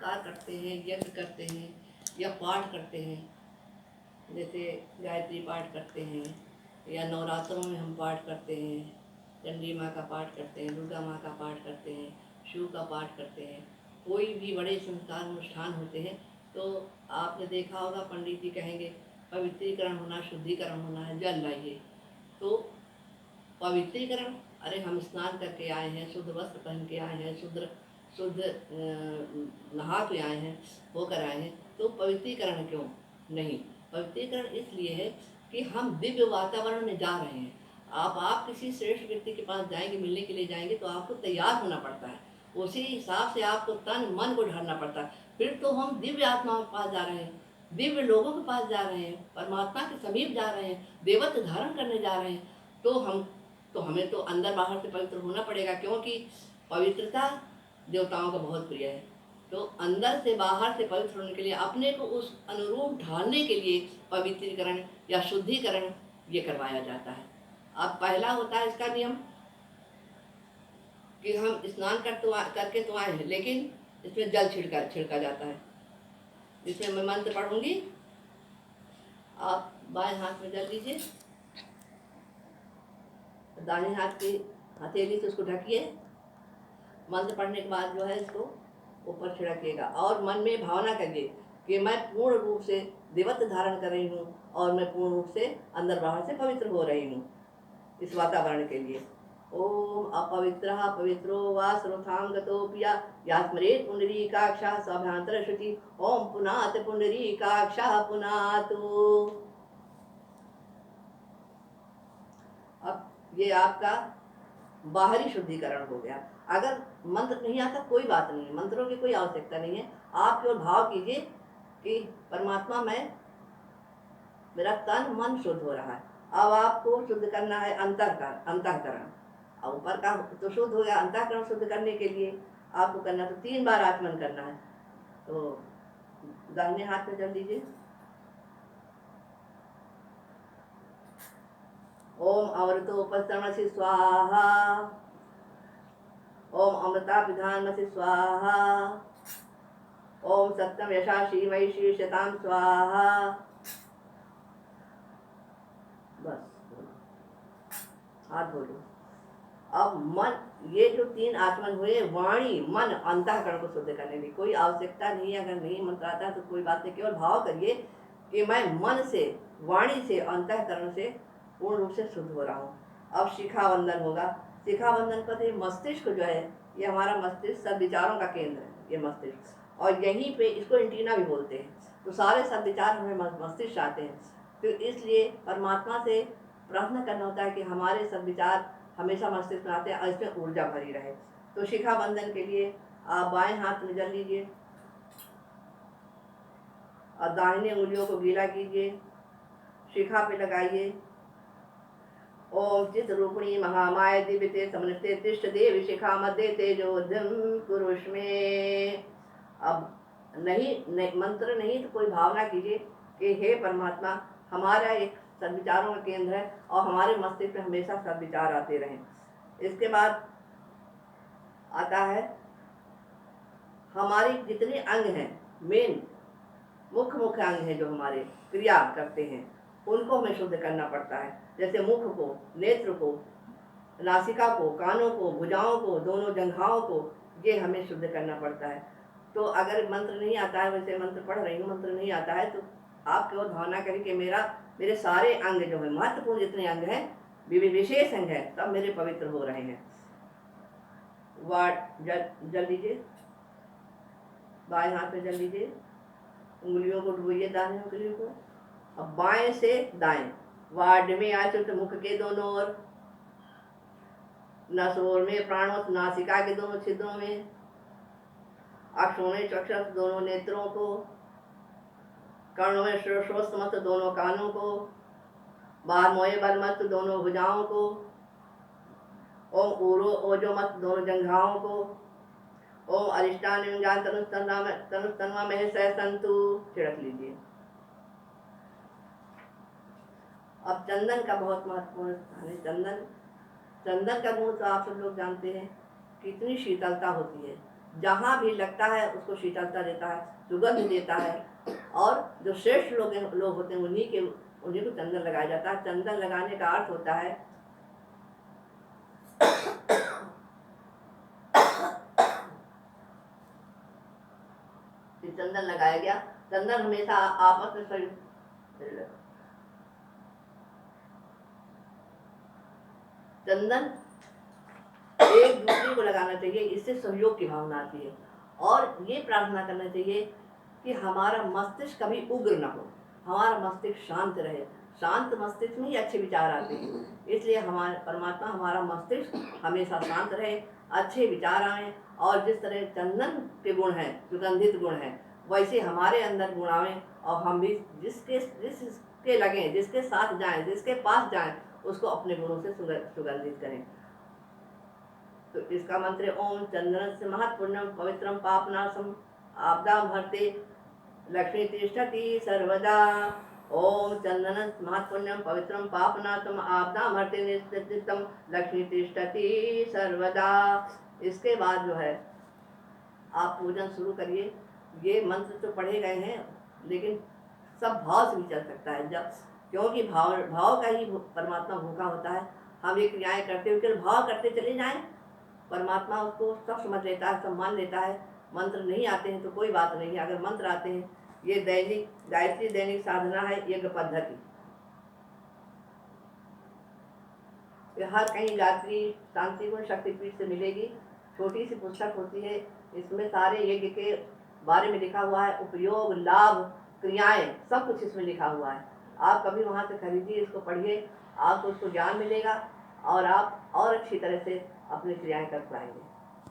संस्कार करते हैं, यज्ञ करते हैं या पाठ करते हैं, जैसे गायत्री पाठ करते हैं या नवरात्रों में हम पाठ करते हैं, चंडी माँ का पाठ करते हैं, दुर्गा माँ का पाठ करते हैं, शिव का पाठ करते हैं, कोई भी बड़े संस्कार अनुष्ठान होते हैं तो आपने देखा होगा पंडित जी कहेंगे पवित्रीकरण होना, शुद्धिकरण होना है, जल लाइए। तो पवित्रीकरण, अरे हम स्नान करके आए हैं, शुद्ध वस्त्र पहन के आए हैं, शुद्ध नहा के आए हैं, होकर आए हैं, तो पवित्रीकरण क्यों नहीं? पवित्रीकरण इसलिए है कि हम दिव्य वातावरण में जा रहे हैं। आप किसी श्रेष्ठ व्यक्ति के पास जाएंगे, मिलने के लिए जाएंगे तो आपको तैयार होना पड़ता है, उसी हिसाब से आपको तन मन को ढालना पड़ता है। फिर तो हम दिव्य आत्माओं के पास जा रहे हैं, दिव्य लोगों के पास जा रहे हैं, परमात्मा के समीप जा रहे हैं, देवत्व धारण करने जा रहे हैं, तो हमें तो अंदर बाहर से पवित्र होना पड़ेगा, क्योंकि पवित्रता देवताओं का बहुत प्रिय है। तो अंदर से बाहर से पवित्र होने के लिए, अपने को उस अनुरूप ढालने के लिए पवित्रीकरण या शुद्धिकरण ये करवाया जाता है। अब पहला होता है इसका नियम कि हम स्नान करके तो आए हैं, लेकिन इसमें जल छिड़का जाता है, जिसमें मैं मंत्र पढ़ूंगी। आप बाएं हाथ में जल लीजिए, दाहिने हाथ की हथेली से उसको ढकिए। मंत्र पढ़ने के बाद जो है इसको ऊपर छिड़किएगा और मन में भावना करिए कि मैं पूर्ण रूप से देवत्व धारण कर रही हूँ और मैं पूर्ण रूप से अंदर बाहर से पवित्र हो रही हूँ इस वातावरण के लिए। ओम अपवित्रः पवित्रो वा सर्वथां गतोऽपि यास्मरेत् पुंडरीकाक्षः स्वाभ्यंतर शुचि ओम पुनात पुंडरीकाक्षः पुनातु। अब ये आपका बाहरी शुद्धिकरण हो गया। अगर मंत्र नहीं आता कोई बात नहीं है, मंत्रों की कोई आवश्यकता नहीं है। आप केवल भाव कीजिए कि परमात्मा में मेरा तन मन शुद्ध हो रहा है। अब आपको शुद्ध करना है अंतःकरण। अब ऊपर का तो शुद्ध हो गया, अंतःकरण शुद्ध करने के लिए आपको करना तो 3 बार आचमन करना है। तो दाहिने हाथ में जल दीजिए। ओम अमृतोपस्तरणसि स्वाहा, ओम अमृता पिधानमसि स्वाहा, ओम सत्यम यशाशी मयि शीर्षतां स्वाहा। बस हाथ धो लो। अब मन, ये जो 3 आचमन हुए, वाणी मन अंतःकरण को शुद्ध करने की कोई आवश्यकता नहीं है। अगर नहीं मंत्र आता है तो कोई बात नहीं, केवल भाव करिए कि मैं मन से, वाणी से, अंतःकरण से पूर्ण रूप से शुद्ध हो रहा हूँ। अब शिखा बंधन होगा। शिखा बंधन पर ये मस्तिष्क जो है, ये हमारा मस्तिष्क सब विचारों का केंद्र है, ये मस्तिष्क, और यहीं पे इसको एंटीना भी बोलते हैं। तो सारे सब विचार हमें मस्तिष्क आते हैं। तो इसलिए परमात्मा से प्रार्थना करना होता है कि हमारे सब विचार हमेशा मस्तिष्क में आते हैं और इसमें ऊर्जा भरी रहे। तो शिखा बंधन के लिए आप बाएं हाथ में जल लीजिए और दाहिने उंगलियों को गीला कीजिए, शिखा पे लगाइए। ओम चित रूपिणी महामाय दिव्यते समृते तिष्ठ देवी शिखा मध्य तेजोधम कुरुष्मे। अब नहीं मंत्र नहीं तो कोई भावना कीजिए कि हे परमात्मा, हमारा एक सद्विचारों का केंद्र है और हमारे मस्तिष्क में हमेशा सद्विचार आते रहें। इसके बाद आता है हमारे जितने अंग हैं, मेन मुख्य अंग हैं जो हमारे क्रिया करते हैं, उनको हमें शुद्ध करना पड़ता है। जैसे मुख को, नेत्र को, नासिका को, कानों को, भुजाओं को, दोनों जंघाओं को, ये हमें शुद्ध करना पड़ता है। तो अगर मंत्र नहीं आता है, वैसे मंत्र पढ़ रही हूँ, मंत्र नहीं आता है, तो आप केवल भावना करें कि मेरे सारे अंग जो है, महत्वपूर्ण जितने अंग हैं, विशेष अंग है, सब मेरे पवित्र हो रहे हैं। जल लीजिए, बाएं हाथ में जल लीजिए, उंगलियों को डुबोइए, दाहिने उंगलियों को। अब बाएं से दाएं वार्ड में आचुत मुख के दोनों ओर, नसोर में प्राणों, नासिका के दोनों छिद्रों में, अक्षों में चक्षुष दोनों नेत्रों को, कर्णों में श्रोत्रमत दोनों कानों को, बार मोए बलमत दोनों भुजाओं को, ओम ऊरो ओजोमत दोनों जंघाओं को, ओम अरिष्टान तनुस्तन्वा में सह संतु। छिड़क लीजिए। अब चंदन का बहुत महत्वपूर्ण स्थान है। चंदन का गुण तो आप सब लोग जानते हैं, कितनी शीतलता होती है। जहाँ भी लगता है उसको शीतलता देता है, सुगंध देता है। और जो श्रेष्ठ लोग होते हैं उन्हीं को चंदन लगाया जाता है। चंदन लगाने का अर्थ होता है कि चंदन लगाया गया। चंदन हमेशा आपस में चंदन एक दूसरे को लगाना चाहिए, इससे सहयोग की भावना आती है। और ये प्रार्थना करना चाहिए कि हमारा मस्तिष्क कभी उग्र ना हो, हमारा मस्तिष्क शांत रहे। शांत मस्तिष्क में ही अच्छे विचार आते हैं। इसलिए हमारे परमात्मा हमारा मस्तिष्क हमेशा शांत रहे, अच्छे विचार आए। और जिस तरह चंदन के गुण हैं, सुगंधित गुण हैं, वैसे हमारे अंदर गुण आए और हम भी जिसके लगे, जिसके साथ जाएं, जिसके पास जाएं, उसको अपने गुणों से सुगंधित करें। तो इसका मंत्र ओम चंदन से महत्पुण्यम पवित्रम पापनाशम आपदा भरते लक्ष्मी तिष्ठति सर्वदा। ओम चंदन महत्पुण्यम पवित्रम पापनाशम आपदा भरते नित्यम लक्ष्मी तिष्ठति सर्वदा। इसके बाद जो है आप पूजन शुरू करिए। ये मंत्र तो पढ़े गए हैं, लेकिन सब भाव से भी चल सकता है, जब क्योंकि भाव का ही परमात्मा भूखा होता है। हम ये क्रियाएं करते हुए केवल भाव करते चले जाएं, परमात्मा उसको सब समझ लेता है, सब मान लेता है। मंत्र नहीं आते हैं तो कोई बात नहीं है, अगर मंत्र आते हैं, ये दैनिक गायत्री दैनिक साधना है, यज्ञ पद्धति। हर कहीं गायत्री शांति गुण शक्तिपीठ से मिलेगी। छोटी सी पुस्तक होती है, इसमें सारे यज्ञ के बारे में लिखा हुआ है, उपयोग, लाभ, क्रियाएं, सब कुछ इसमें लिखा हुआ है। आप कभी वहाँ से खरीदिए, इसको पढ़िए, आपको उसको ज्ञान मिलेगा और आप और अच्छी तरह से अपनी क्रियाएं कर पाएंगे।